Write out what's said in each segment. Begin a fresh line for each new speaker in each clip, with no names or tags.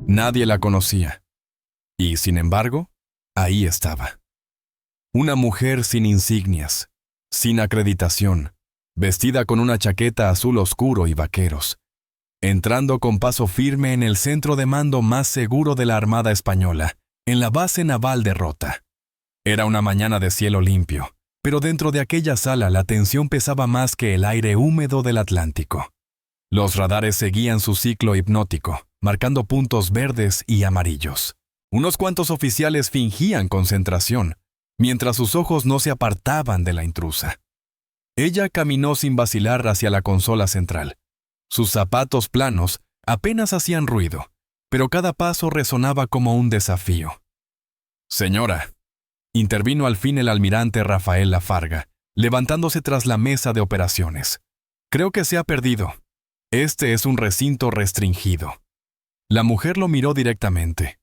Nadie la conocía. Y, sin embargo, ahí estaba. Una mujer sin insignias, sin acreditación, vestida con una chaqueta azul oscuro y vaqueros, entrando con paso firme en el centro de mando más seguro de la Armada Española, en la base naval de Rota. Era una mañana de cielo limpio, pero dentro de aquella sala la tensión pesaba más que el aire húmedo del Atlántico. Los radares seguían su ciclo hipnótico, marcando puntos verdes y amarillos. Unos cuantos oficiales fingían concentración, mientras sus ojos no se apartaban de la intrusa. Ella caminó sin vacilar hacia la consola central. Sus zapatos planos apenas hacían ruido, pero cada paso resonaba como un desafío. «Señora», intervino al fin el almirante Rafael Lafarga, levantándose tras la mesa de operaciones. «Creo que se ha perdido. Este es un recinto restringido». La mujer lo miró directamente.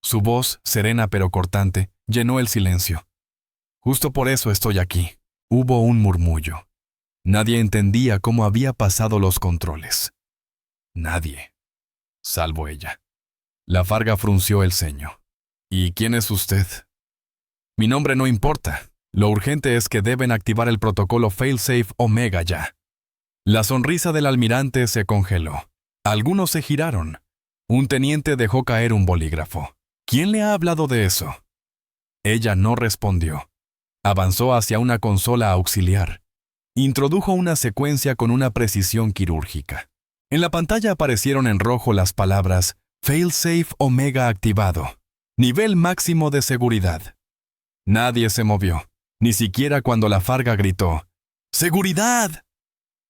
Su voz, serena pero cortante, llenó el silencio. «Justo por eso estoy aquí». Hubo un murmullo. Nadie entendía cómo había pasado los controles. Nadie. Salvo ella. Lafarga frunció el ceño. «¿Y quién es usted?» «Mi nombre no importa. Lo urgente es que deben activar el protocolo Failsafe Omega ya». La sonrisa del almirante se congeló. Algunos se giraron. Un teniente dejó caer un bolígrafo. «¿Quién le ha hablado de eso?» Ella no respondió. Avanzó hacia una consola auxiliar. Introdujo una secuencia con una precisión quirúrgica. En la pantalla aparecieron en rojo las palabras «Failsafe Omega activado. Nivel máximo de seguridad». Nadie se movió, ni siquiera cuando Lafarga gritó «¡Seguridad!».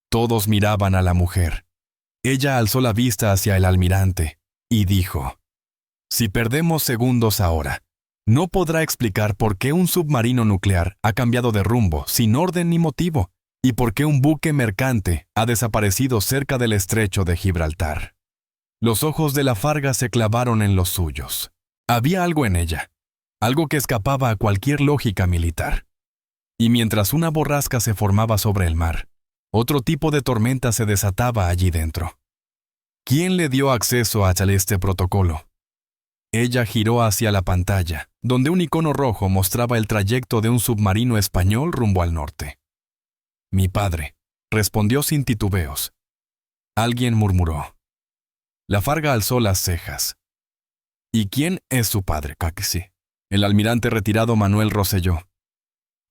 Todos miraban a la mujer. Ella alzó la vista hacia el almirante y dijo: «Si perdemos segundos ahora, no podrá explicar por qué un submarino nuclear ha cambiado de rumbo sin orden ni motivo y por qué un buque mercante ha desaparecido cerca del estrecho de Gibraltar». Los ojos de Lafarga se clavaron en los suyos. Había algo en ella, algo que escapaba a cualquier lógica militar. Y mientras una borrasca se formaba sobre el mar, otro tipo de tormenta se desataba allí dentro. ¿Quién le dio acceso a este protocolo? Ella giró hacia la pantalla, donde un icono rojo mostraba el trayecto de un submarino español rumbo al norte. «Mi padre», respondió sin titubeos. Alguien murmuró. Lafarga alzó las cejas. «¿Y quién es su padre, Caxi?» El almirante retirado Manuel Rosselló.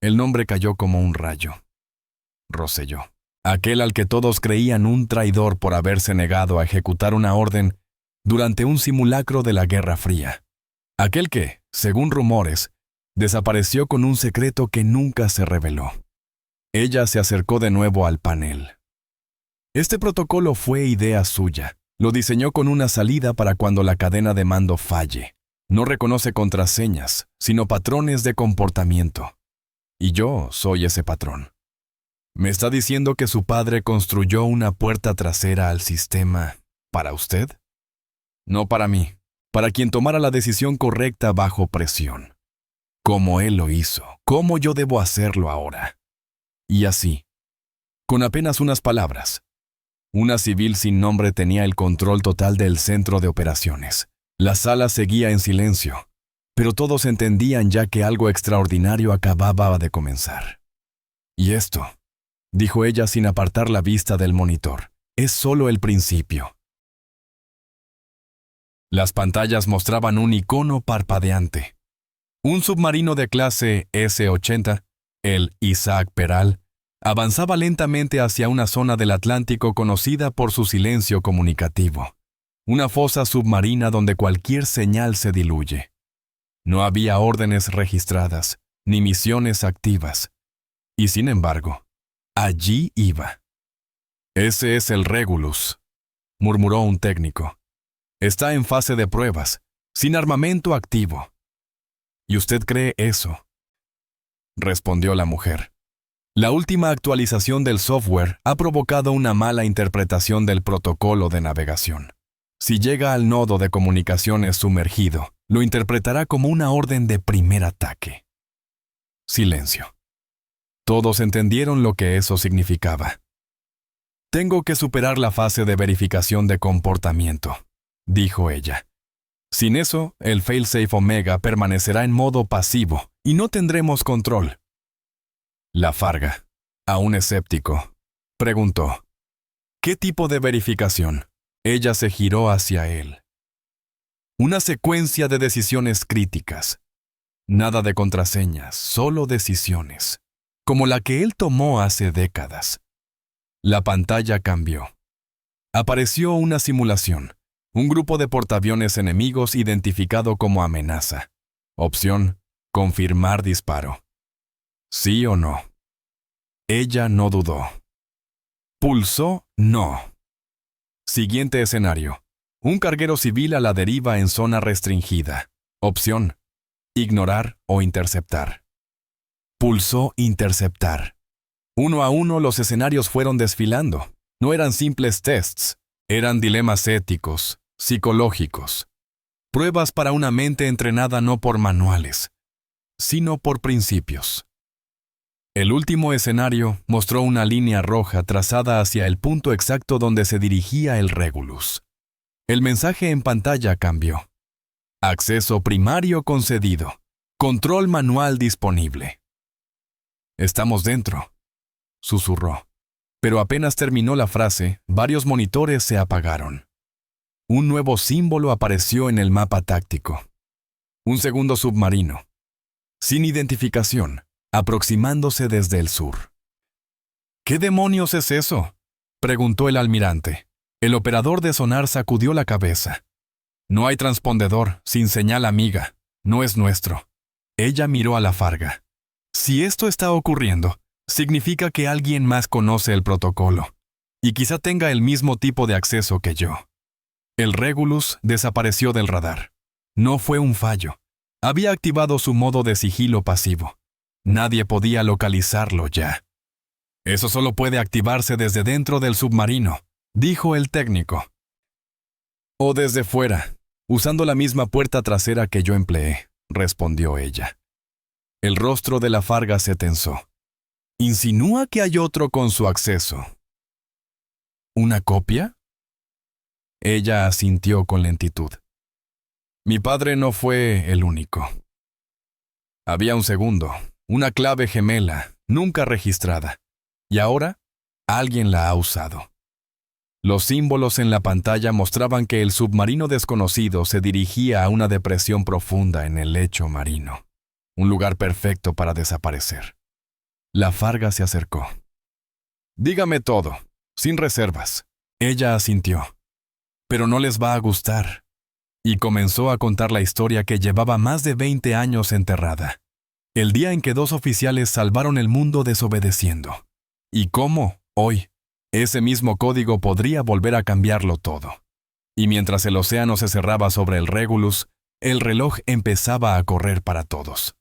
El nombre cayó como un rayo. Rosselló. Aquel al que todos creían un traidor por haberse negado a ejecutar una orden durante un simulacro de la Guerra Fría. Aquel que, según rumores, desapareció con un secreto que nunca se reveló. Ella se acercó de nuevo al panel. Este protocolo fue idea suya. Lo diseñó con una salida para cuando la cadena de mando falle. No reconoce contraseñas, sino patrones de comportamiento. Y yo soy ese patrón. ¿Me está diciendo que su padre construyó una puerta trasera al sistema para usted? No para mí, para quien tomara la decisión correcta bajo presión. Como él lo hizo, ¿cómo yo debo hacerlo ahora? Y así, con apenas unas palabras, una civil sin nombre tenía el control total del centro de operaciones. La sala seguía en silencio, pero todos entendían ya que algo extraordinario acababa de comenzar. «Y esto», dijo ella sin apartar la vista del monitor, «es solo el principio». Las pantallas mostraban un icono parpadeante. Un submarino de clase S-80, el Isaac Peral, avanzaba lentamente hacia una zona del Atlántico conocida por su silencio comunicativo. Una fosa submarina donde cualquier señal se diluye. No había órdenes registradas, ni misiones activas. Y sin embargo, allí iba. «Ese es el Regulus», murmuró un técnico. «Está en fase de pruebas, sin armamento activo». «¿Y usted cree eso?», respondió la mujer. «La última actualización del software ha provocado una mala interpretación del protocolo de navegación. Si llega al nodo de comunicaciones sumergido, lo interpretará como una orden de primer ataque». Silencio. Todos entendieron lo que eso significaba. «Tengo que superar la fase de verificación de comportamiento», dijo ella. Sin eso, el failsafe Omega permanecerá en modo pasivo y no tendremos control. La Farga, aún escéptico, preguntó: ¿qué tipo de verificación? Ella se giró hacia él. Una secuencia de decisiones críticas. Nada de contraseñas, solo decisiones, como la que él tomó hace décadas. La pantalla cambió. Apareció una simulación, un grupo de portaaviones enemigos identificado como amenaza. Opción: confirmar disparo. ¿Sí o no? Ella no dudó. Pulsó no. Siguiente escenario: un carguero civil a la deriva en zona restringida. Opción: ignorar o interceptar. Pulsó interceptar. Uno a uno los escenarios fueron desfilando. No eran simples tests, eran dilemas éticos, psicológicos. Pruebas para una mente entrenada no por manuales, sino por principios. El último escenario mostró una línea roja trazada hacia el punto exacto donde se dirigía el Regulus. El mensaje en pantalla cambió. Acceso primario concedido. Control manual disponible. Estamos dentro, susurró. Pero apenas terminó la frase, varios monitores se apagaron. Un nuevo símbolo apareció en el mapa táctico. Un segundo submarino, sin identificación, aproximándose desde el sur. ¿Qué demonios es eso?, preguntó el almirante. El operador de sonar sacudió la cabeza. No hay transpondedor, sin señal amiga. No es nuestro. Ella miró a la Farga. Si esto está ocurriendo, significa que alguien más conoce el protocolo, y quizá tenga el mismo tipo de acceso que yo. El Regulus desapareció del radar. No fue un fallo. Había activado su modo de sigilo pasivo. Nadie podía localizarlo ya. Eso solo puede activarse desde dentro del submarino, dijo el técnico. O desde fuera, usando la misma puerta trasera que yo empleé, respondió ella. El rostro de la Farga se tensó. Insinúa que hay otro con su acceso. ¿Una copia? Ella asintió con lentitud. Mi padre no fue el único. Había un segundo, una clave gemela, nunca registrada. Y ahora, alguien la ha usado. Los símbolos en la pantalla mostraban que el submarino desconocido se dirigía a una depresión profunda en el lecho marino. Un lugar perfecto para desaparecer. La Farga se acercó. Dígame todo, sin reservas. Ella asintió. Pero no les va a gustar. Y comenzó a contar la historia que llevaba más de 20 años enterrada. El día en que 2 oficiales salvaron el mundo desobedeciendo. Y cómo, hoy, ese mismo código podría volver a cambiarlo todo. Y mientras el océano se cerraba sobre el Regulus, el reloj empezaba a correr para todos.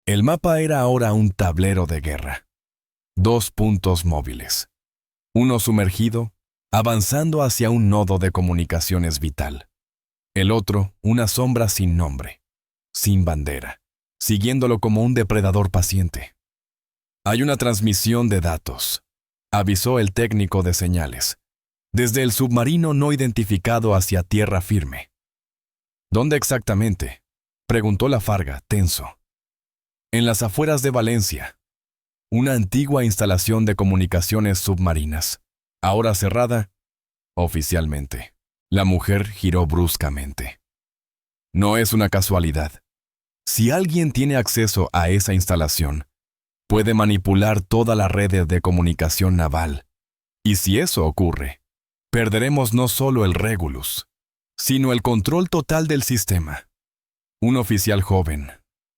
El mapa era ahora un tablero de guerra. 2 puntos móviles. Uno sumergido, avanzando hacia un nodo de comunicaciones vital. El otro, una sombra sin nombre, sin bandera, siguiéndolo como un depredador paciente. Hay una transmisión de datos, avisó el técnico de señales, desde el submarino no identificado hacia tierra firme. ¿Dónde exactamente?, preguntó la Farga, tenso. En las afueras de Valencia, una antigua instalación de comunicaciones submarinas, ahora cerrada, oficialmente. La mujer giró bruscamente. No es una casualidad. Si alguien tiene acceso a esa instalación, puede manipular toda la red de comunicación naval. Y si eso ocurre, perderemos no solo el Regulus, sino el control total del sistema. Un oficial joven,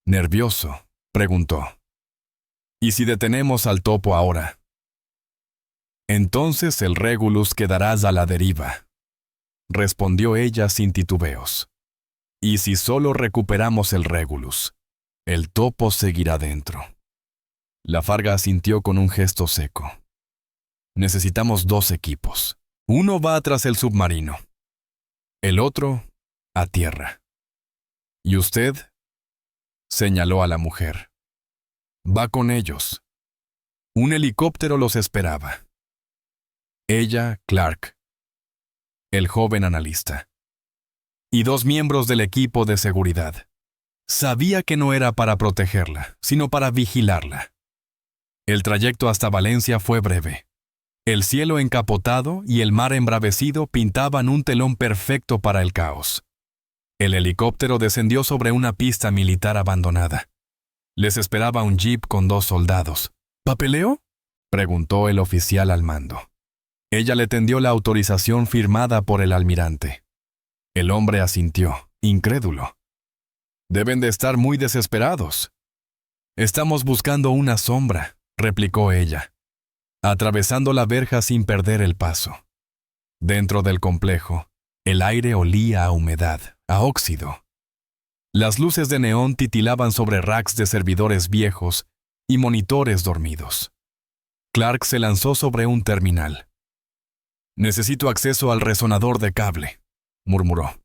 nervioso, preguntó. ¿Y si detenemos al topo ahora? Entonces el Regulus quedará a la deriva, respondió ella sin titubeos. Y si solo recuperamos el Regulus, el topo seguirá dentro. La Farga asintió con un gesto seco. Necesitamos 2 equipos. Uno va tras el submarino. El otro, a tierra. ¿Y usted?, señaló a la mujer. Va con ellos. Un helicóptero los esperaba. Ella, Clark. el joven analista, y 2 miembros del equipo de seguridad. Sabía que no era para protegerla, sino para vigilarla. El trayecto hasta Valencia fue breve. El cielo encapotado y el mar embravecido pintaban un telón perfecto para el caos. El helicóptero descendió sobre una pista militar abandonada. Les esperaba un jeep con 2 soldados. ¿Papeleo?, preguntó el oficial al mando. Ella le tendió la autorización firmada por el almirante. El hombre asintió, incrédulo. Deben de estar muy desesperados. Estamos buscando una sombra, replicó ella, atravesando la verja sin perder el paso. Dentro del complejo, el aire olía a humedad, a óxido. Las luces de neón titilaban sobre racks de servidores viejos y monitores dormidos. Clark se lanzó sobre un terminal. «Necesito acceso al resonador de cable», murmuró.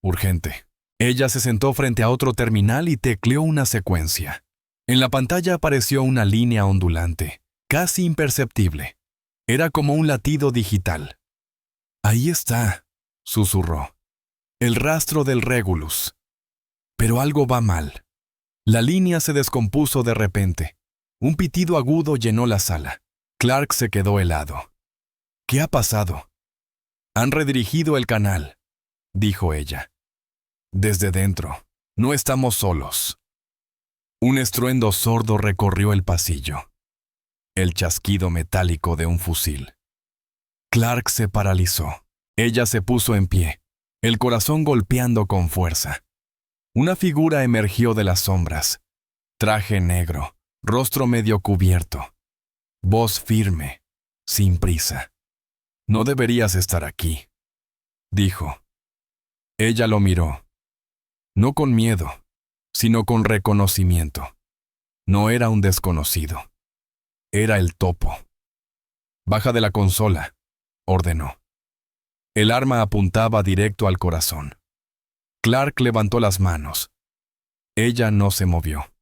«Urgente». Ella se sentó frente a otro terminal y tecleó una secuencia. En la pantalla apareció una línea ondulante, casi imperceptible. Era como un latido digital. «Ahí está», susurró. «El rastro del Regulus». Pero algo va mal. La línea se descompuso de repente. Un pitido agudo llenó la sala. Clark se quedó helado. «¿Qué ha pasado?» «Han redirigido el canal», dijo ella. «Desde dentro. No estamos solos». Un estruendo sordo recorrió el pasillo. El chasquido metálico de un fusil. Clark se paralizó. Ella se puso en pie, el corazón golpeando con fuerza. Una figura emergió de las sombras. Traje negro, rostro medio cubierto. Voz firme, sin prisa. «No deberías estar aquí», dijo. Ella lo miró. No con miedo, sino con reconocimiento. No era un desconocido. Era el topo. «Baja de la consola», ordenó. El arma apuntaba directo al corazón. Clark levantó las manos. Ella no se movió.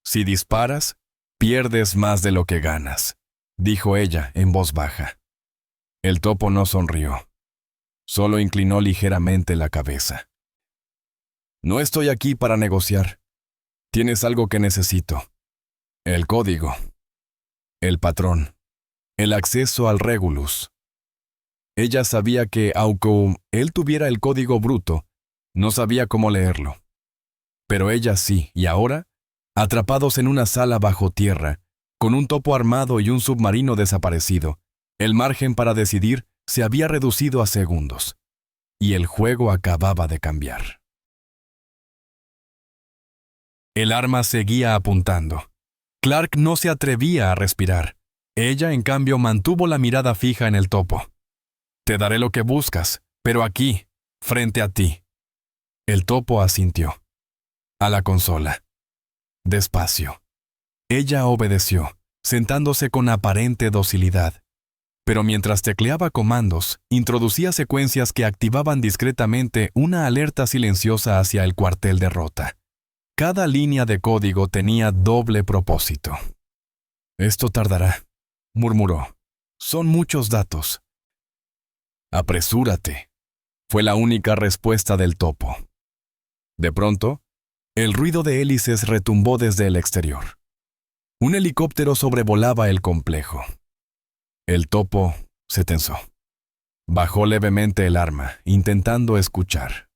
«Si disparas, pierdes más de lo que ganas», dijo ella en voz baja. El topo no sonrió. Solo inclinó ligeramente la cabeza. «No estoy aquí para negociar. Tienes algo que necesito. El código. El patrón. El acceso al Regulus». Ella sabía que, aunque él tuviera el código bruto, no sabía cómo leerlo. Pero ella sí, y ahora, atrapados en una sala bajo tierra, con un topo armado y un submarino desaparecido, el margen para decidir se había reducido a segundos. Y el juego acababa de cambiar. El arma seguía apuntando. Clark no se atrevía a respirar. Ella, en cambio, mantuvo la mirada fija en el topo. «Te daré lo que buscas, pero aquí, frente a ti». El topo asintió. «A la consola». Despacio. Ella obedeció, sentándose con aparente docilidad. Pero mientras tecleaba comandos, introducía secuencias que activaban discretamente una alerta silenciosa hacia el cuartel de Rota. Cada línea de código tenía doble propósito. «Esto tardará», murmuró. «Son muchos datos». «Apresúrate», fue la única respuesta del topo. De pronto, el ruido de hélices retumbó desde el exterior. Un helicóptero sobrevolaba el complejo. El topo se tensó. Bajó levemente el arma, intentando escuchar.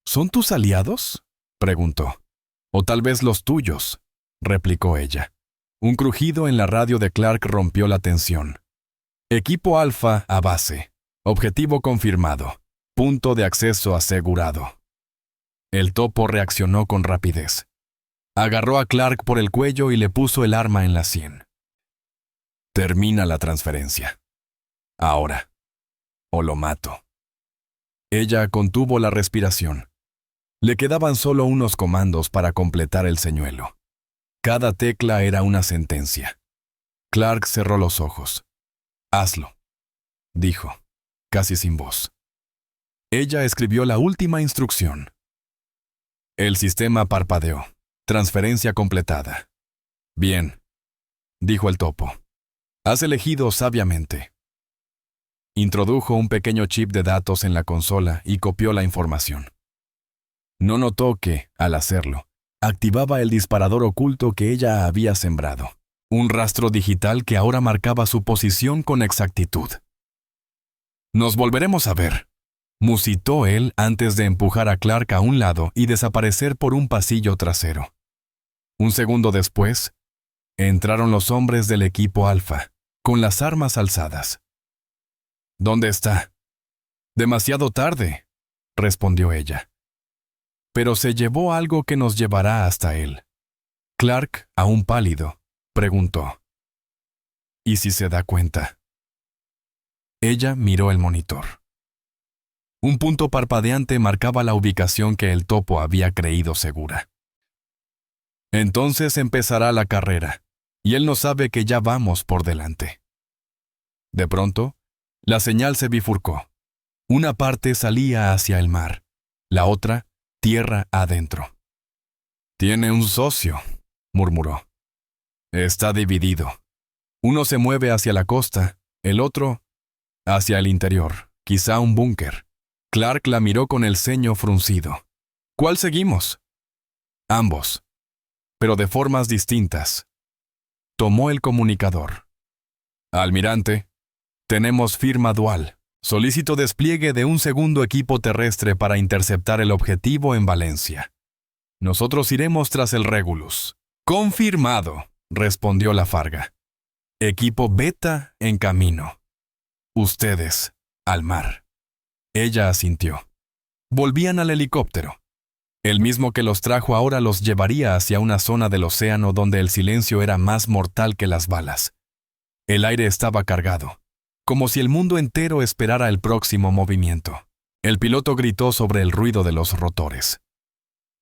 «¿Son tus aliados?», preguntó. «O tal vez los tuyos», replicó ella. Un crujido en la radio de Clark rompió la tensión. «Equipo Alfa a base. Objetivo confirmado. Punto de acceso asegurado». El topo reaccionó con rapidez. Agarró a Clark por el cuello y le puso el arma en la sien. «Termina la transferencia. Ahora. O lo mato». Ella contuvo la respiración. Le quedaban solo unos comandos para completar el señuelo. Cada tecla era una sentencia. Clark cerró los ojos. «Hazlo», dijo, casi sin voz. Ella escribió la última instrucción. El sistema parpadeó. Transferencia completada. «Bien», dijo el topo. «Has elegido sabiamente». Introdujo un pequeño chip de datos en la consola y copió la información. No notó que, al hacerlo, activaba el disparador oculto que ella había sembrado, un rastro digital que ahora marcaba su posición con exactitud. «Nos volveremos a ver», musitó él antes de empujar a Clark a un lado y desaparecer por un pasillo trasero. Un segundo después, entraron los hombres del equipo Alfa, con las armas alzadas. «¿Dónde está?» «Demasiado tarde», respondió ella. «Pero se llevó algo que nos llevará hasta él». Clark, aún pálido, preguntó. «¿Y si se da cuenta?» Ella miró el monitor. Un punto parpadeante marcaba la ubicación que el topo había creído segura. Entonces empezará la carrera, y él no sabe que ya vamos por delante. De pronto, la señal se bifurcó. Una parte salía hacia el mar, la otra, tierra adentro. «Tiene un socio», murmuró. «Está dividido. Uno se mueve hacia la costa, el otro hacia el interior, quizá un búnker». Clark la miró con el ceño fruncido. «¿Cuál seguimos?» «Ambos, pero de formas distintas». Tomó el comunicador. «Almirante, tenemos firma dual. Solicito despliegue de un segundo equipo terrestre para interceptar el objetivo en Valencia. Nosotros iremos tras el Regulus». «Confirmado», respondió la Farga. «Equipo Beta en camino. Ustedes, al mar». Ella asintió. Volvían al helicóptero. El mismo que los trajo ahora los llevaría hacia una zona del océano donde el silencio era más mortal que las balas. El aire estaba cargado, como si el mundo entero esperara el próximo movimiento. El piloto gritó sobre el ruido de los rotores.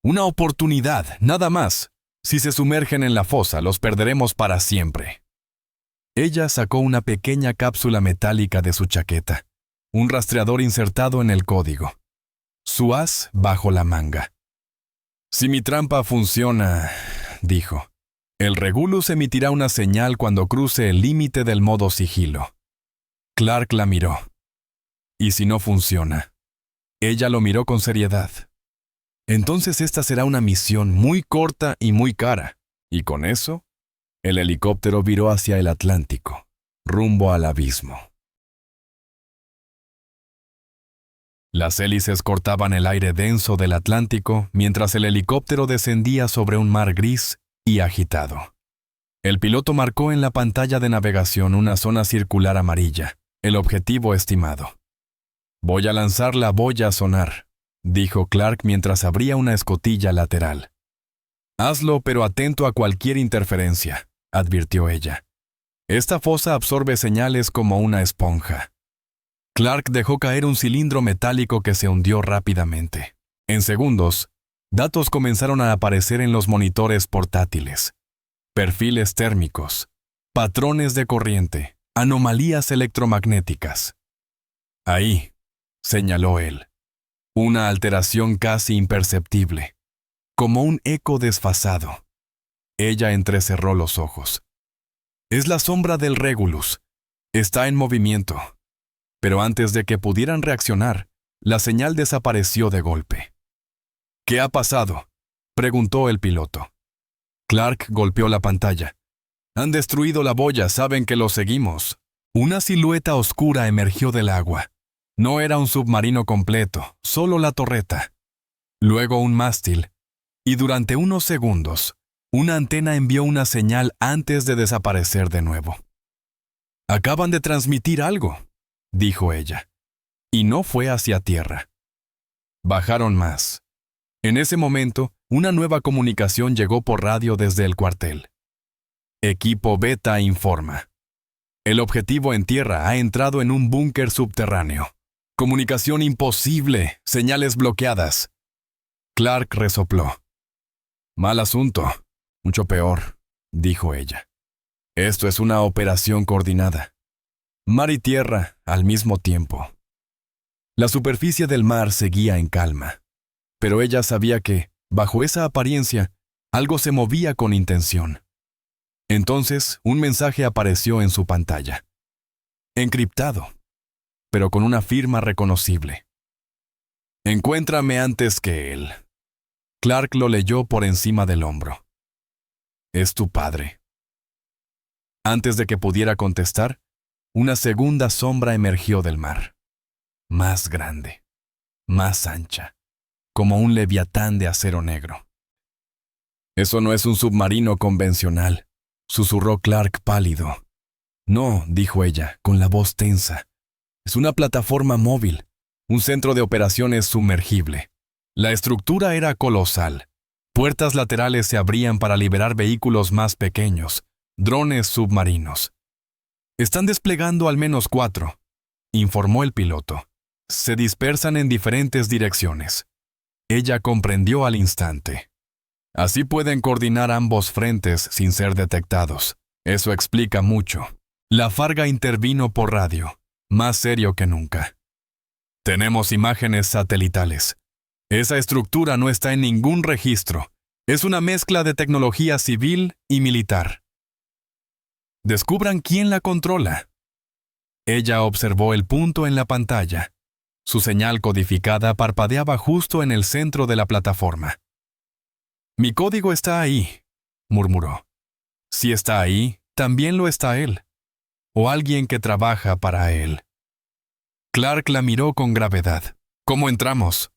«Una oportunidad, nada más. Si se sumergen en la fosa, los perderemos para siempre». Ella sacó una pequeña cápsula metálica de su chaqueta, un rastreador insertado en el código. Su as bajo la manga. «Si mi trampa funciona», dijo, «el Regulus emitirá una señal cuando cruce el límite del modo sigilo». Clark la miró. «¿Y si no funciona?» Ella lo miró con seriedad. «Entonces esta será una misión muy corta y muy cara». Y con eso, el helicóptero viró hacia el Atlántico, rumbo al abismo. Las hélices cortaban el aire denso del Atlántico mientras el helicóptero descendía sobre un mar gris y agitado. El piloto marcó en la pantalla de navegación una zona circular amarilla, el objetivo estimado. «Voy a lanzar la boya a sonar», dijo Clark mientras abría una escotilla lateral. «Hazlo, pero atento a cualquier interferencia», advirtió ella. «Esta fosa absorbe señales como una esponja». Clark dejó caer un cilindro metálico que se hundió rápidamente. En segundos, datos comenzaron a aparecer en los monitores portátiles. Perfiles térmicos, patrones de corriente, anomalías electromagnéticas. «Ahí», señaló él, «una alteración casi imperceptible, como un eco desfasado». Ella entrecerró los ojos. «Es la sombra del Regulus. Está en movimiento». Pero antes de que pudieran reaccionar, la señal desapareció de golpe. «¿Qué ha pasado?», preguntó el piloto. Clark golpeó la pantalla. «Han destruido la boya, saben que lo seguimos». Una silueta oscura emergió del agua. No era un submarino completo, solo la torreta. Luego un mástil, y durante unos segundos, una antena envió una señal antes de desaparecer de nuevo. «Acaban de transmitir algo», dijo ella, y no fue hacia tierra. Bajaron más. En ese momento, una nueva comunicación llegó por radio desde el cuartel. «Equipo Beta informa. El objetivo en tierra ha entrado en un búnker subterráneo. Comunicación imposible, señales bloqueadas». Clark resopló. «Mal asunto, mucho peor», dijo ella. «Esto es una operación coordinada. Mar y tierra al mismo tiempo». La superficie del mar seguía en calma, pero ella sabía que, bajo esa apariencia, algo se movía con intención. Entonces, un mensaje apareció en su pantalla. Encriptado. pero con una firma reconocible. Encuéntrame antes que él. Clark lo leyó por encima del hombro. Es tu padre. Antes de que pudiera contestar, una segunda sombra emergió del mar. Más grande, más ancha, como un leviatán de acero negro. Eso no es un submarino convencional, susurró Clark pálido. No, dijo ella, con la voz tensa. Es una plataforma móvil, un centro de operaciones sumergible. La estructura era colosal. Puertas laterales se abrían para liberar vehículos más pequeños, drones submarinos. Están desplegando al menos 4, informó el piloto. Se dispersan en diferentes direcciones. Ella comprendió al instante. Así pueden coordinar ambos frentes sin ser detectados. Eso explica mucho. La Farga intervino por radio, más serio que nunca. Tenemos imágenes satelitales. Esa estructura no está en ningún registro. Es una mezcla de tecnología civil y militar. Descubran quién la controla. Ella observó el punto en la pantalla. Su señal codificada parpadeaba justo en el centro de la plataforma. Mi código está ahí, murmuró. Si está ahí, también lo está él. O alguien que trabaja para él. Clark la miró con gravedad. ¿Cómo entramos?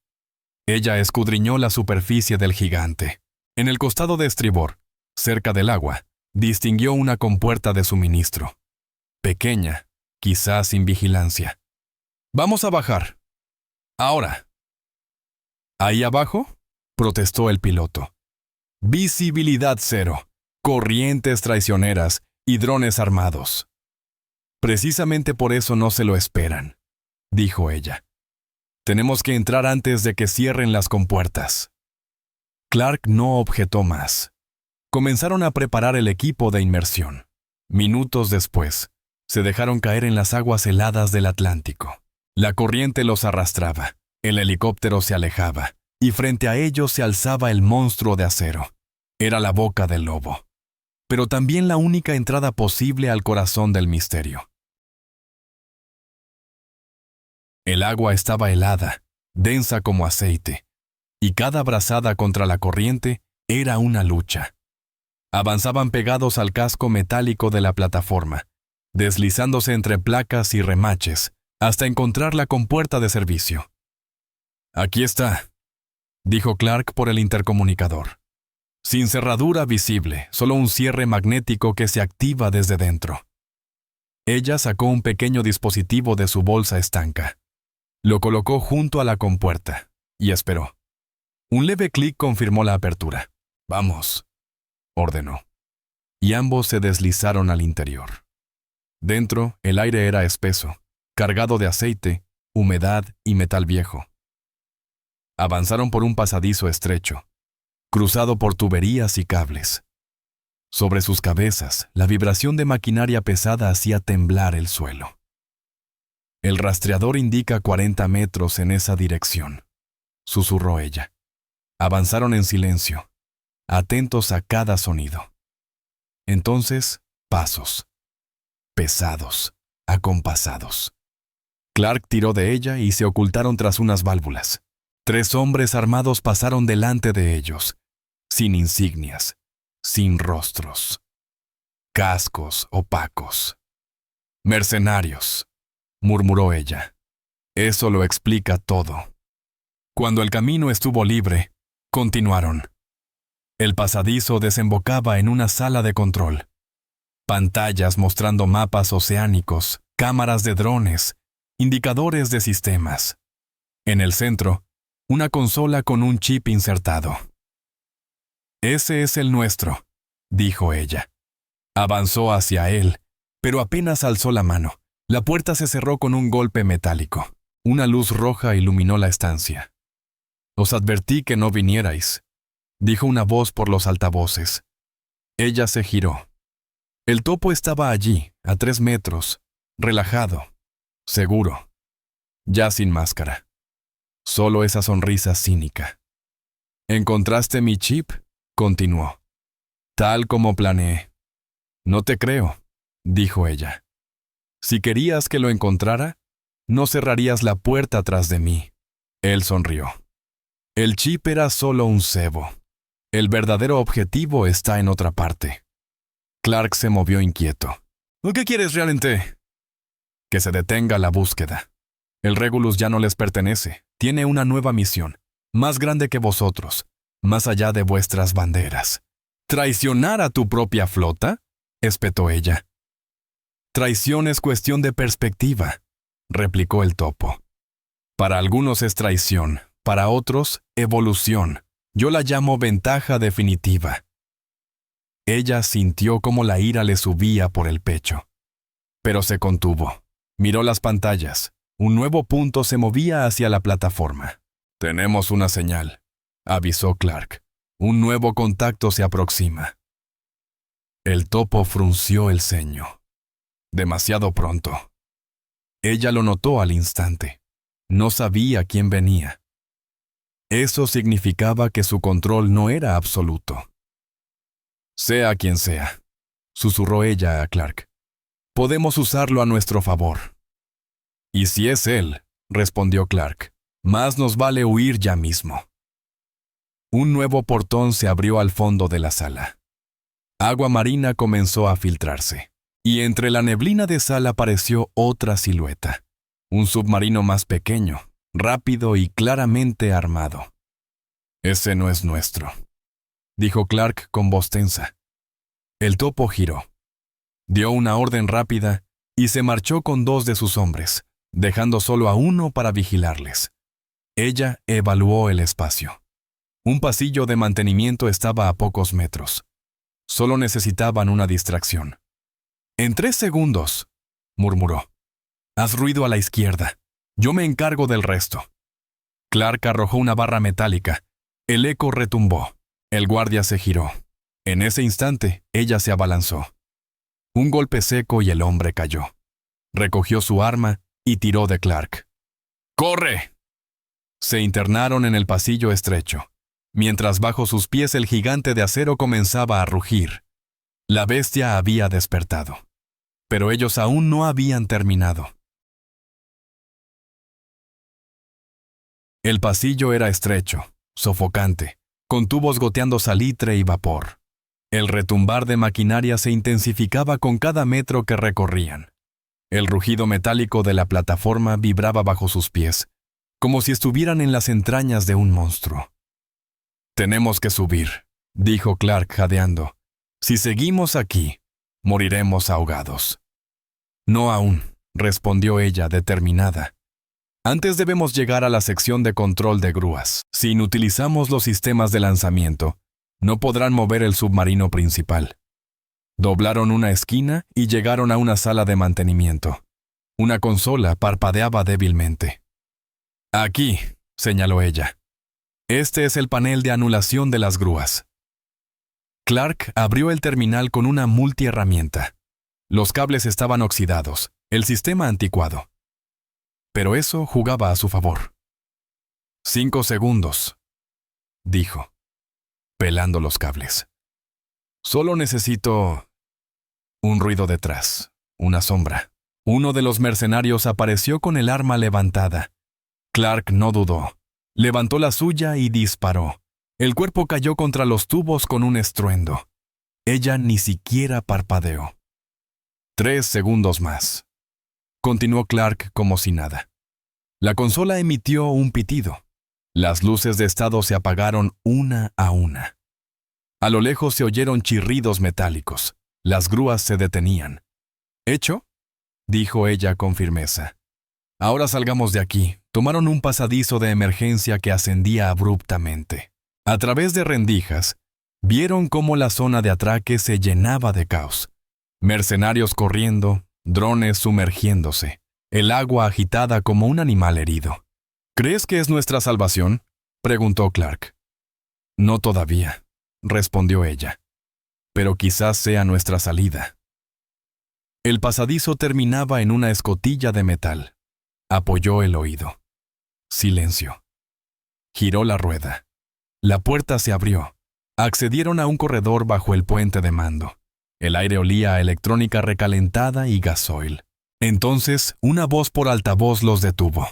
Ella escudriñó la superficie del gigante. En el costado de estribor, cerca del agua, distinguió una compuerta de suministro. Pequeña, quizás sin vigilancia. Vamos a bajar. Ahora. ¿Ahí abajo? Protestó el piloto. Visibilidad cero, corrientes traicioneras y drones armados. Precisamente por eso no se lo esperan, dijo ella. Tenemos que entrar antes de que cierren las compuertas. Clark no objetó más. Comenzaron a preparar el equipo de inmersión. Minutos después, se dejaron caer en las aguas heladas del Atlántico. La corriente los arrastraba, el helicóptero se alejaba, y frente a ellos se alzaba el monstruo de acero. Era la boca del lobo, pero también la única entrada posible al corazón del misterio. El agua estaba helada, densa como aceite, y cada brazada contra la corriente era una lucha. Avanzaban pegados al casco metálico de la plataforma, deslizándose entre placas y remaches, hasta encontrar la compuerta de servicio. Aquí está, dijo Clark por el intercomunicador. Sin cerradura visible, solo un cierre magnético que se activa desde dentro. Ella sacó un pequeño dispositivo de su bolsa estanca. Lo colocó junto a la compuerta y esperó. Un leve clic confirmó la apertura. Vamos, ordenó. Y ambos se deslizaron al interior. Dentro, el aire era espeso, cargado de aceite, humedad y metal viejo. Avanzaron por un pasadizo estrecho, cruzado por tuberías y cables. Sobre sus cabezas, la vibración de maquinaria pesada hacía temblar el suelo. El rastreador indica 40 metros en esa dirección, susurró ella. Avanzaron en silencio, atentos a cada sonido. Entonces, pasos. Pesados, acompasados. Clark tiró de ella y se ocultaron tras unas válvulas. 3 hombres armados pasaron delante de ellos, sin insignias, sin rostros. Cascos opacos. Mercenarios, murmuró ella. Eso lo explica todo. Cuando el camino estuvo libre, continuaron. El pasadizo desembocaba en una sala de control. Pantallas mostrando mapas oceánicos, cámaras de drones, indicadores de sistemas. En el centro, una consola con un chip insertado. Ese es el nuestro, dijo ella. Avanzó hacia él, pero apenas alzó la mano. La puerta se cerró con un golpe metálico. Una luz roja iluminó la estancia. Os advertí que no vinierais, dijo una voz por los altavoces. Ella se giró. El topo estaba allí, a 3 metros, relajado, seguro, ya sin máscara. Solo esa sonrisa cínica. ¿Encontraste mi chip? Continuó. Tal como planeé. No te creo, dijo ella. Si querías que lo encontrara, no cerrarías la puerta tras de mí. Él sonrió. El chip era solo un cebo. El verdadero objetivo está en otra parte. Clark se movió inquieto. ¿Qué quieres realmente? Que se detenga la búsqueda. El Regulus ya no les pertenece. Tiene una nueva misión, más grande que vosotros, más allá de vuestras banderas. ¿Traicionar a tu propia flota?, espetó ella. Traición es cuestión de perspectiva, replicó el topo. Para algunos es traición, para otros, evolución. Yo la llamo ventaja definitiva. Ella sintió cómo la ira le subía por el pecho. Pero se contuvo. Miró las pantallas. Un nuevo punto se movía hacia la plataforma. Tenemos una señal, avisó Clark. Un nuevo contacto se aproxima. El topo frunció el ceño. Demasiado pronto. Ella lo notó al instante. No sabía quién venía. Eso significaba que su control no era absoluto. Sea quien sea, susurró ella a Clark. Podemos usarlo a nuestro favor. Y si es él, respondió Clark, más nos vale huir ya mismo. Un nuevo portón se abrió al fondo de la sala. Agua marina comenzó a filtrarse, y entre la neblina de sal apareció otra silueta. Un submarino más pequeño, rápido y claramente armado. Ese no es nuestro, dijo Clark con voz tensa. El topo giró. Dio una orden rápida y se marchó con 2 de sus hombres, dejando solo a uno para vigilarles. Ella evaluó el espacio. Un pasillo de mantenimiento estaba a pocos metros. Solo necesitaban una distracción. En 3 segundos, murmuró. Haz ruido a la izquierda. Yo me encargo del resto. Clark arrojó una barra metálica. El eco retumbó. El guardia se giró. En ese instante, ella se abalanzó. Un golpe seco y el hombre cayó. Recogió su arma y tiró de Clark. ¡Corre! Se internaron en el pasillo estrecho, mientras bajo sus pies el gigante de acero comenzaba a rugir. La bestia había despertado, pero ellos aún no habían terminado. El pasillo era estrecho, sofocante, con tubos goteando salitre y vapor. El retumbar de maquinaria se intensificaba con cada metro que recorrían. El rugido metálico de la plataforma vibraba bajo sus pies, como si estuvieran en las entrañas de un monstruo. Tenemos que subir, dijo Clark jadeando. Si seguimos aquí, moriremos ahogados. No aún, respondió ella determinada. Antes debemos llegar a la sección de control de grúas. Si inutilizamos los sistemas de lanzamiento, no podrán mover el submarino principal. Doblaron una esquina y llegaron a una sala de mantenimiento. Una consola parpadeaba débilmente. Aquí, señaló ella. Este es el panel de anulación de las grúas. Clark abrió el terminal con una multiherramienta. Los cables estaban oxidados, el sistema anticuado. Pero eso jugaba a su favor. 5 segundos, dijo, pelando los cables. Solo necesito... Un ruido detrás, una sombra. Uno de los mercenarios apareció con el arma levantada. Clark no dudó. Levantó la suya y disparó. El cuerpo cayó contra los tubos con un estruendo. Ella ni siquiera parpadeó. 3 segundos más. Continuó Clark como si nada. La consola emitió un pitido. Las luces de estado se apagaron una a una. A lo lejos se oyeron chirridos metálicos. Las grúas se detenían. ¿Hecho?, dijo ella con firmeza. Ahora salgamos de aquí. Tomaron un pasadizo de emergencia que ascendía abruptamente. A través de rendijas, vieron cómo la zona de atraque se llenaba de caos. Mercenarios corriendo, drones sumergiéndose, el agua agitada como un animal herido. ¿Crees que es nuestra salvación?, preguntó Clark. No todavía, respondió ella. Pero quizás sea nuestra salida. El pasadizo terminaba en una escotilla de metal. Apoyó el oído. Silencio. Giró la rueda. La puerta se abrió. Accedieron a un corredor bajo el puente de mando. El aire olía a electrónica recalentada y gasoil. Entonces, una voz por altavoz los detuvo.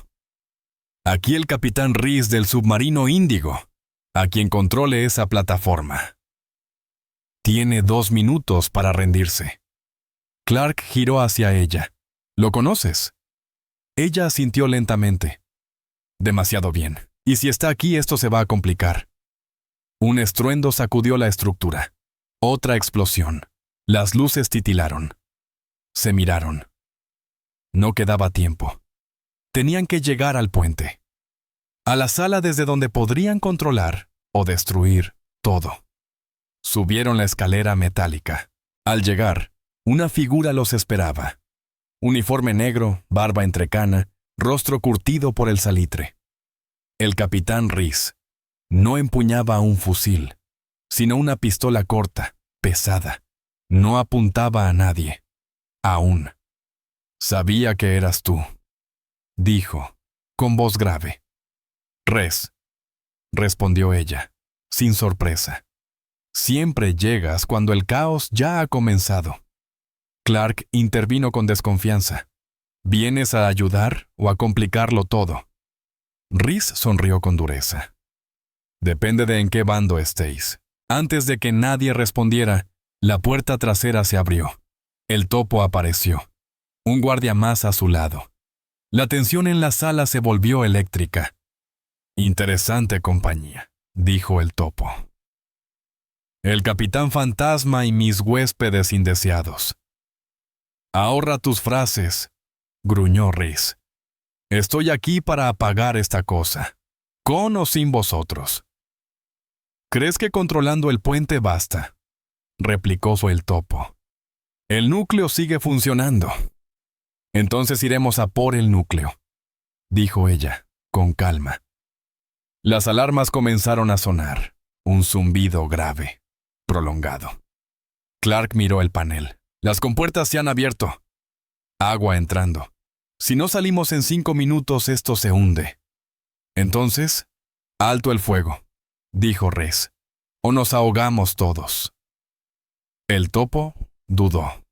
Aquí el capitán Reese del submarino Índigo, a quien controle esa plataforma. Tiene 2 minutos para rendirse. Clark giró hacia ella. ¿Lo conoces? Ella asintió lentamente. Demasiado bien. Y si está aquí, esto se va a complicar. Un estruendo sacudió la estructura. Otra explosión. Las luces titilaron. Se miraron. No quedaba tiempo. Tenían que llegar al puente. A la sala desde donde podrían controlar o destruir todo. Subieron la escalera metálica. Al llegar, una figura los esperaba. Uniforme negro, barba entrecana, rostro curtido por el salitre. El capitán Reese no empuñaba un fusil, sino una pistola corta, pesada. No apuntaba a nadie. Aún. Sabía que eras tú, dijo, con voz grave. Reese, respondió ella, sin sorpresa. Siempre llegas cuando el caos ya ha comenzado. Clark intervino con desconfianza. ¿Vienes a ayudar o a complicarlo todo? Reese sonrió con dureza. Depende de en qué bando estéis. Antes de que nadie respondiera, la puerta trasera se abrió. El topo apareció. Un guardia más a su lado. La tensión en la sala se volvió eléctrica. Interesante compañía, dijo el topo. El capitán fantasma y mis huéspedes indeseados. Ahorra tus frases, gruñó Reese. Estoy aquí para apagar esta cosa, con o sin vosotros. ¿Crees que controlando el puente basta?, replicó el topo. El núcleo sigue funcionando. Entonces iremos a por el núcleo, dijo ella, con calma. Las alarmas comenzaron a sonar, un zumbido grave, prolongado. Clark miró el panel. Las compuertas se han abierto. Agua entrando. Si no salimos en 5 minutos, esto se hunde. Entonces, alto el fuego, dijo Reese, o nos ahogamos todos. El topo dudó.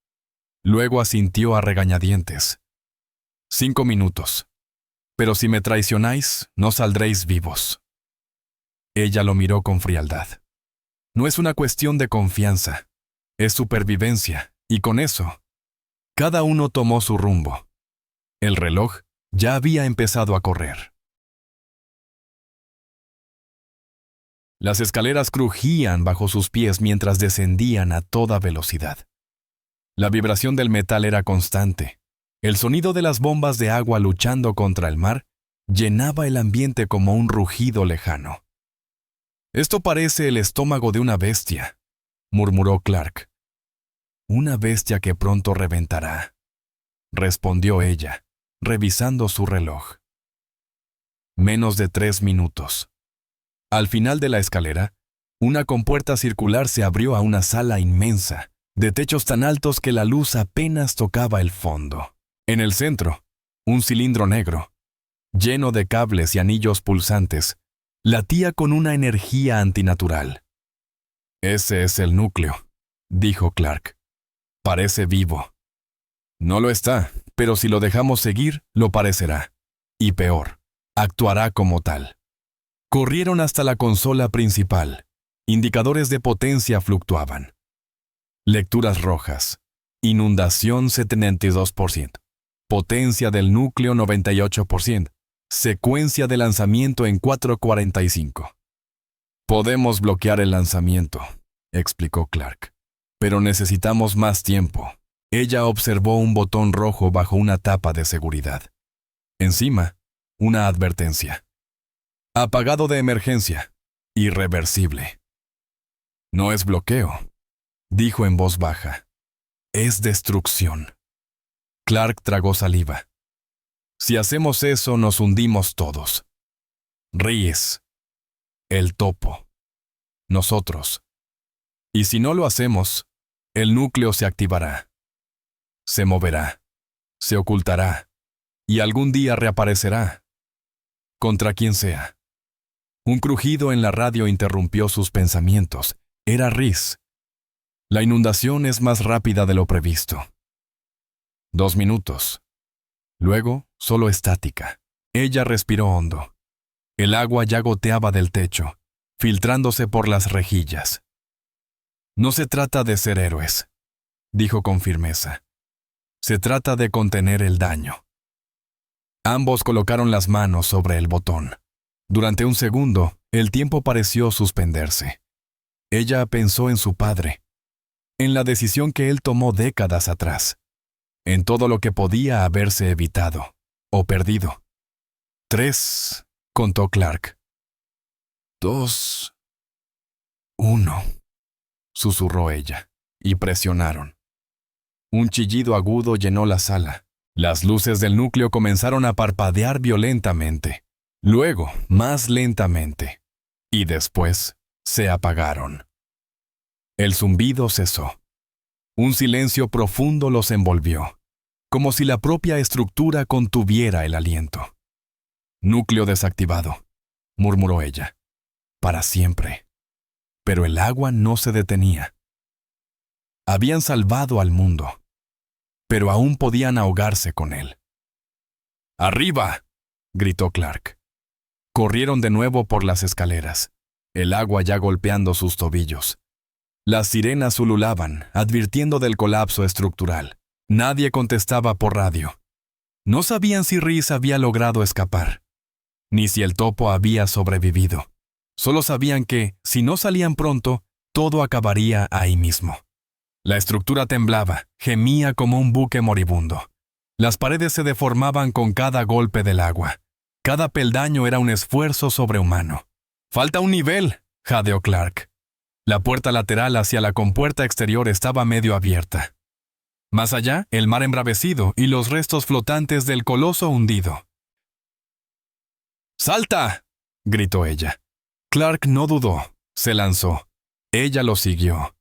Luego asintió a regañadientes. 5 minutos. Pero si me traicionáis, no saldréis vivos. Ella lo miró con frialdad. No es una cuestión de confianza, es supervivencia, y con eso, cada uno tomó su rumbo. El reloj ya había empezado a correr. Las escaleras crujían bajo sus pies mientras descendían a toda velocidad. La vibración del metal era constante. El sonido de las bombas de agua luchando contra el mar llenaba el ambiente como un rugido lejano. Esto parece el estómago de una bestia, murmuró Clark. Una bestia que pronto reventará, respondió ella, revisando su reloj. Menos de 3 minutos. Al final de la escalera, una compuerta circular se abrió a una sala inmensa, de techos tan altos que la luz apenas tocaba el fondo. En el centro, un cilindro negro, lleno de cables y anillos pulsantes, latía con una energía antinatural. Ese es el núcleo, dijo Clark. Parece vivo. No lo está, pero si lo dejamos seguir, lo parecerá. Y peor, actuará como tal. Corrieron hasta la consola principal. Indicadores de potencia fluctuaban. Lecturas rojas. Inundación 72%. Potencia del núcleo 98%. Secuencia de lanzamiento en 4:45. Podemos bloquear el lanzamiento, explicó Clark. Pero necesitamos más tiempo. Ella observó un botón rojo bajo una tapa de seguridad. Encima, una advertencia. Apagado de emergencia. Irreversible. No es bloqueo, dijo en voz baja. Es destrucción. Clark tragó saliva. Si hacemos eso, nos hundimos todos. Reese. El topo. Nosotros. Y si no lo hacemos, el núcleo se activará. Se moverá. Se ocultará. Y algún día reaparecerá. Contra quien sea. Un crujido en la radio interrumpió sus pensamientos. Era Reese. La inundación es más rápida de lo previsto. 2 minutos, Luego, solo estática. Ella respiró hondo. El agua ya goteaba del techo, filtrándose por las rejillas. No se trata de ser héroes, dijo con firmeza. Se trata de contener el daño. Ambos colocaron las manos sobre el botón. Durante un segundo, el tiempo pareció suspenderse. Ella pensó en su padre, en la decisión que él tomó décadas atrás, en todo lo que podía haberse evitado o perdido. 3, contó Clark. 2, 1, susurró ella, y presionaron. Un chillido agudo llenó la sala. Las luces del núcleo comenzaron a parpadear violentamente, luego más lentamente, y después se apagaron. El zumbido cesó. Un silencio profundo los envolvió, como si la propia estructura contuviera el aliento. Núcleo desactivado, murmuró ella. Para siempre. Pero el agua no se detenía. Habían salvado al mundo, pero aún podían ahogarse con él. ¡Arriba!, gritó Clark. Corrieron de nuevo por las escaleras, el agua ya golpeando sus tobillos. Las sirenas ululaban, advirtiendo del colapso estructural. Nadie contestaba por radio. No sabían si Rhys había logrado escapar, ni si el topo había sobrevivido. Solo sabían que, si no salían pronto, todo acabaría ahí mismo. La estructura temblaba, gemía como un buque moribundo. Las paredes se deformaban con cada golpe del agua. Cada peldaño era un esfuerzo sobrehumano. «¡Falta un nivel!», jadeó Clark. La puerta lateral hacia la compuerta exterior estaba medio abierta. Más allá, el mar embravecido y los restos flotantes del coloso hundido. «¡Salta!», gritó ella. Clark no dudó, se lanzó. Ella lo siguió.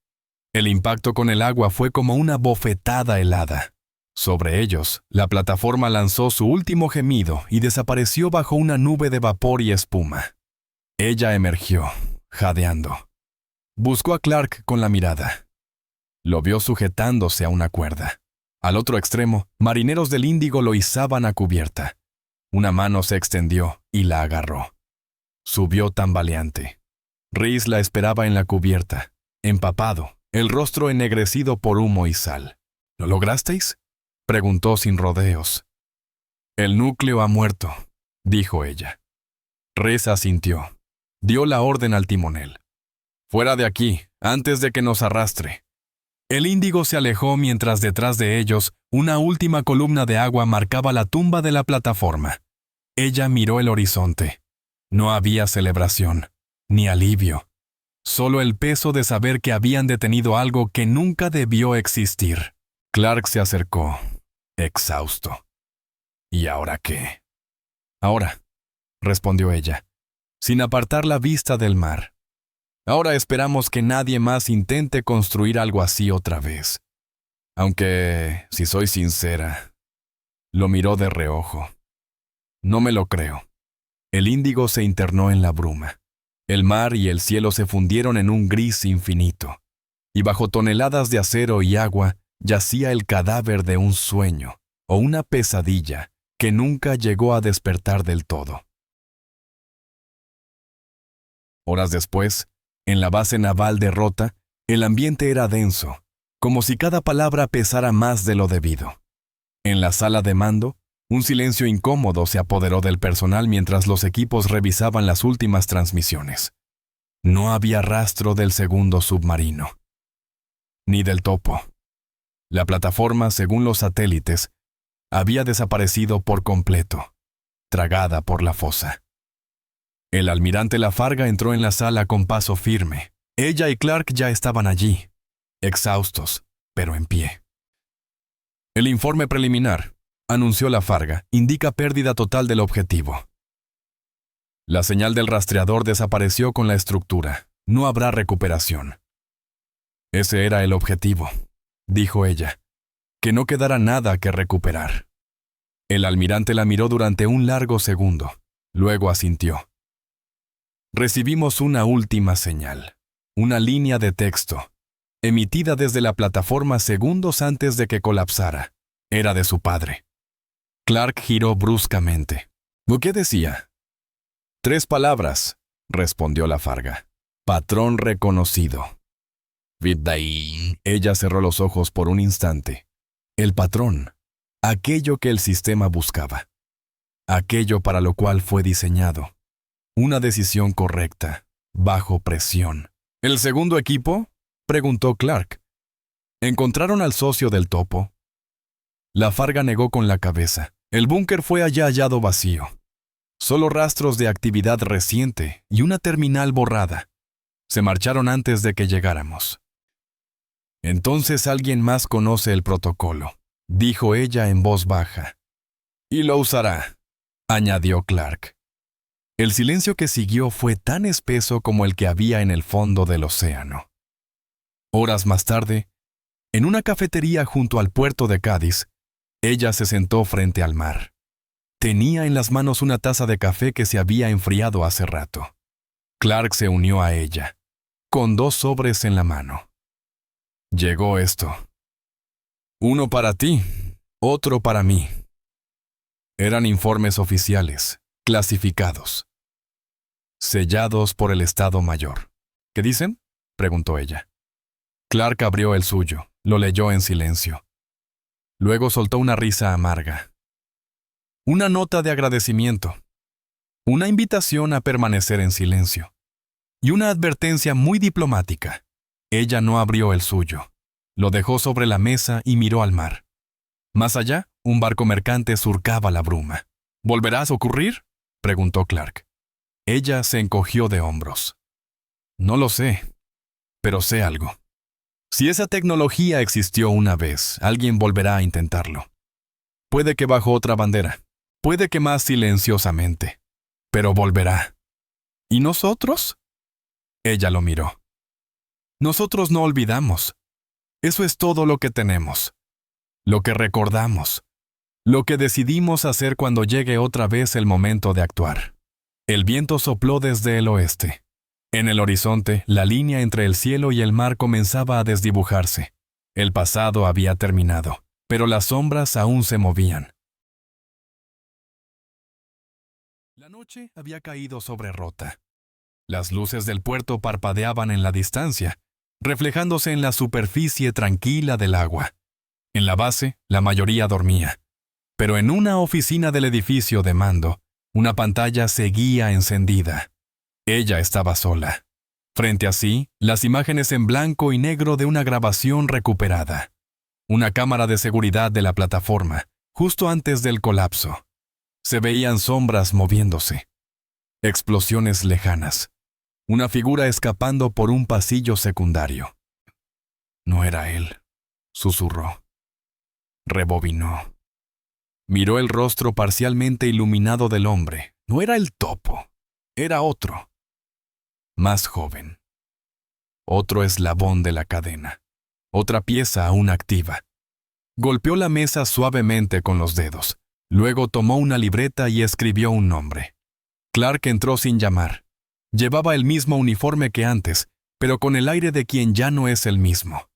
El impacto con el agua fue como una bofetada helada. Sobre ellos, la plataforma lanzó su último gemido y desapareció bajo una nube de vapor y espuma. Ella emergió, jadeando. Buscó a Clark con la mirada. Lo vio sujetándose a una cuerda. Al otro extremo, marineros del Índigo lo izaban a cubierta. Una mano se extendió y la agarró. Subió tambaleante. Rhys la esperaba en la cubierta, empapado, el rostro ennegrecido por humo y sal. ¿Lo lograsteis?, preguntó sin rodeos. «El núcleo ha muerto», dijo ella. Rhys asintió. Dio la orden al timonel. «Fuera de aquí, antes de que nos arrastre». El Índigo se alejó mientras detrás de ellos una última columna de agua marcaba la tumba de la plataforma. Ella miró el horizonte. No había celebración, ni alivio. Solo el peso de saber que habían detenido algo que nunca debió existir. Clark se acercó, exhausto. «¿Y ahora qué?». «Ahora», respondió ella, sin apartar la vista del mar. «Ahora esperamos que nadie más intente construir algo así otra vez. Aunque, si soy sincera», lo miró de reojo. «No me lo creo». El Índigo se internó en la bruma. El mar y el cielo se fundieron en un gris infinito, y bajo toneladas de acero y agua yacía el cadáver de un sueño o una pesadilla que nunca llegó a despertar del todo. Horas después, en la base naval de Rota, el ambiente era denso, como si cada palabra pesara más de lo debido. En la sala de mando, un silencio incómodo se apoderó del personal mientras los equipos revisaban las últimas transmisiones. No había rastro del segundo submarino, ni del topo. La plataforma, según los satélites, había desaparecido por completo, tragada por la fosa. El almirante Lafarga entró en la sala con paso firme. Ella y Clark ya estaban allí, exhaustos, pero en pie. «El informe preliminar», anunció Lafarga, «indica pérdida total del objetivo». La señal del rastreador desapareció con la estructura. No habrá recuperación. «Ese era el objetivo», dijo ella, «que no quedara nada que recuperar». El almirante la miró durante un largo segundo, luego asintió. «Recibimos una última señal, una línea de texto, emitida desde la plataforma segundos antes de que colapsara. Era de su padre». Clark giró bruscamente. ¿Qué decía? 3 palabras, respondió la Farga. Patrón reconocido. Viddain. Ella cerró los ojos por un instante. El patrón. Aquello que el sistema buscaba. Aquello para lo cual fue diseñado. Una decisión correcta, bajo presión. ¿El segundo equipo? Preguntó Clark. ¿Encontraron al socio del topo? La Farga negó con la cabeza. El búnker fue hallado vacío. Solo rastros de actividad reciente y una terminal borrada. Se marcharon antes de que llegáramos. Entonces alguien más conoce el protocolo, dijo ella en voz baja. Y lo usará, añadió Clark. El silencio que siguió fue tan espeso como el que había en el fondo del océano. Horas más tarde, en una cafetería junto al puerto de Cádiz, ella se sentó frente al mar. Tenía en las manos una taza de café que se había enfriado hace rato. Clark se unió a ella, con 2 sobres en la mano. Llegó esto. Uno para ti, otro para mí. Eran informes oficiales, clasificados, sellados por el Estado Mayor. ¿Qué dicen?, preguntó ella. Clark abrió el suyo, lo leyó en silencio. Luego soltó una risa amarga. Una nota de agradecimiento, una invitación a permanecer en silencio, y una advertencia muy diplomática. Ella no abrió el suyo. Lo dejó sobre la mesa y miró al mar. Más allá, un barco mercante surcaba la bruma. ¿Volverás a ocurrir?, preguntó Clark. Ella se encogió de hombros. No lo sé, pero sé algo. Si esa tecnología existió una vez, alguien volverá a intentarlo. Puede que bajo otra bandera, puede que más silenciosamente, pero volverá. ¿Y nosotros? Ella lo miró. Nosotros no olvidamos. Eso es todo lo que tenemos. Lo que recordamos. Lo que decidimos hacer cuando llegue otra vez el momento de actuar. El viento sopló desde el oeste. En el horizonte, la línea entre el cielo y el mar comenzaba a desdibujarse. El pasado había terminado, pero las sombras aún se movían. La noche había caído sobre Rota. Las luces del puerto parpadeaban en la distancia, reflejándose en la superficie tranquila del agua. En la base, la mayoría dormía. Pero en una oficina del edificio de mando, una pantalla seguía encendida. Ella estaba sola. Frente a sí, las imágenes en blanco y negro de una grabación recuperada. Una cámara de seguridad de la plataforma, justo antes del colapso. Se veían sombras moviéndose. Explosiones lejanas. Una figura escapando por un pasillo secundario. No era él, susurró. Rebobinó. Miró el rostro parcialmente iluminado del hombre. No era el topo, era otro. Más joven. Otro eslabón de la cadena. Otra pieza aún activa. Golpeó la mesa suavemente con los dedos. Luego tomó una libreta y escribió un nombre. Clark entró sin llamar. Llevaba el mismo uniforme que antes, pero con el aire de quien ya no es el mismo.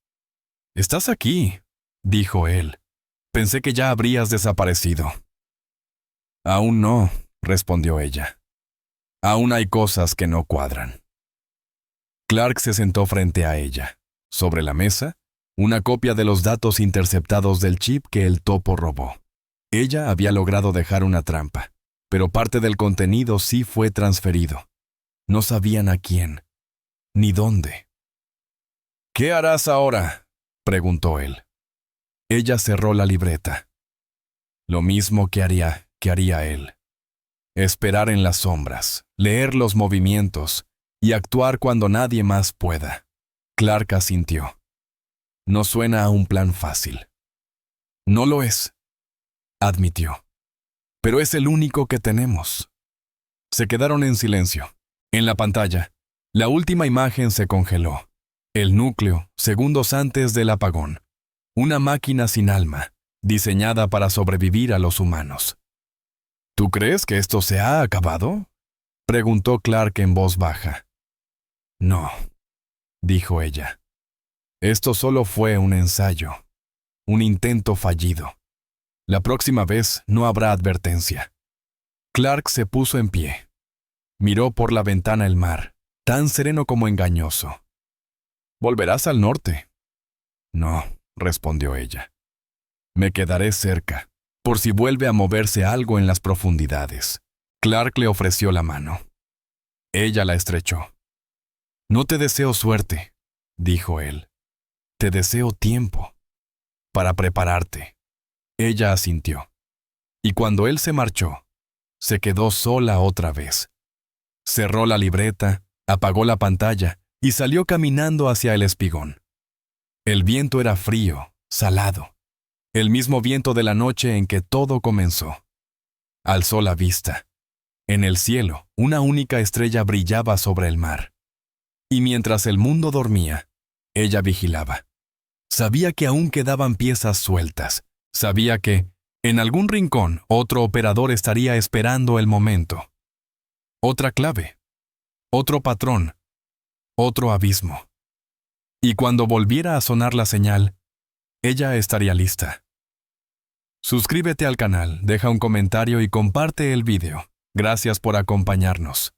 «Estás aquí», dijo él. «Pensé que ya habrías desaparecido». «Aún no», respondió ella. «Aún hay cosas que no cuadran». Clark se sentó frente a ella. Sobre la mesa, una copia de los datos interceptados del chip que el topo robó. Ella había logrado dejar una trampa, pero parte del contenido sí fue transferido. No sabían a quién, ni dónde. «¿Qué harás ahora?», preguntó él. Ella cerró la libreta. Lo mismo que haría él. Esperar en las sombras, leer los movimientos y actuar cuando nadie más pueda. Clark asintió. No suena a un plan fácil. No lo es, admitió. Pero es el único que tenemos. Se quedaron en silencio. En la pantalla, la última imagen se congeló. El núcleo, segundos antes del apagón. Una máquina sin alma, diseñada para sobrevivir a los humanos. «¿Tú crees que esto se ha acabado?», preguntó Clark en voz baja. «No», dijo ella. «Esto solo fue un ensayo, un intento fallido. La próxima vez no habrá advertencia. Clark se puso en pie. Miró por la ventana el mar, tan sereno como engañoso. «¿Volverás al norte?» «No», respondió ella. «Me quedaré cerca, por si vuelve a moverse algo en las profundidades». Clark le ofreció la mano. Ella la estrechó. «No te deseo suerte», dijo él. «Te deseo tiempo para prepararte». Ella asintió. Y cuando él se marchó, se quedó sola otra vez. Cerró la libreta, apagó la pantalla y salió caminando hacia el espigón. El viento era frío, salado, el mismo viento de la noche en que todo comenzó. Alzó la vista. En el cielo, una única estrella brillaba sobre el mar. Y mientras el mundo dormía, ella vigilaba. Sabía que aún quedaban piezas sueltas. Sabía que, en algún rincón, otro operador estaría esperando el momento. Otra clave, otro patrón, otro abismo. Y cuando volviera a sonar la señal, ella estaría lista. Suscríbete al canal, deja un comentario y comparte el vídeo. Gracias por acompañarnos.